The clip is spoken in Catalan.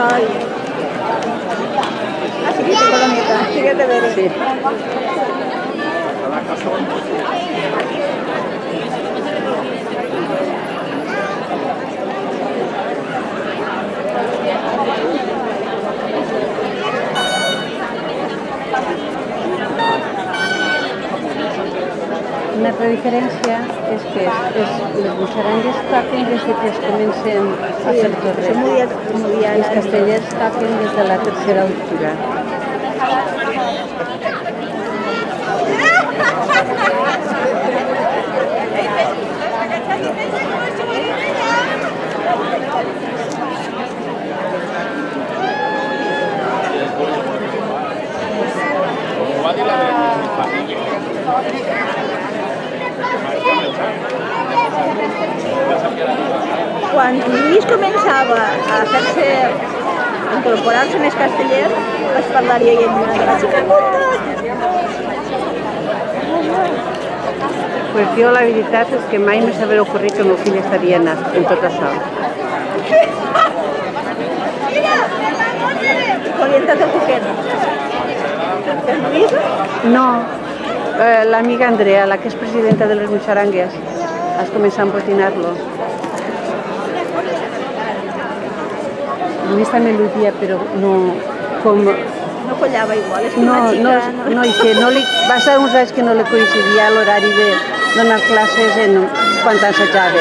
Ai. Así que coloneta, síguete ver. Sí. Una altra diferència és que les buixarangues toquen des que es comencen a fer torres. I els castellers toquen des de la tercera altura. Quan Lluís començava a fer-se, a incorporar-se més casteller, vaig parlar-hi a ell de la xica puta. Pues jo la veritat és que mai m'hagués ocorrit que el meu fill estaria en tot això. Orienta't el cuquet. És Lluïsa? No, l'amiga Andrea, la que és presidenta de les buixarangues, has començat a embotinar-lo. Lluís també l'odia, però no... Com... No collava igual, és que No, una xica... no, i que no li... Va ser uns anys que no li coincidia l'horari de donar classes quan assajava.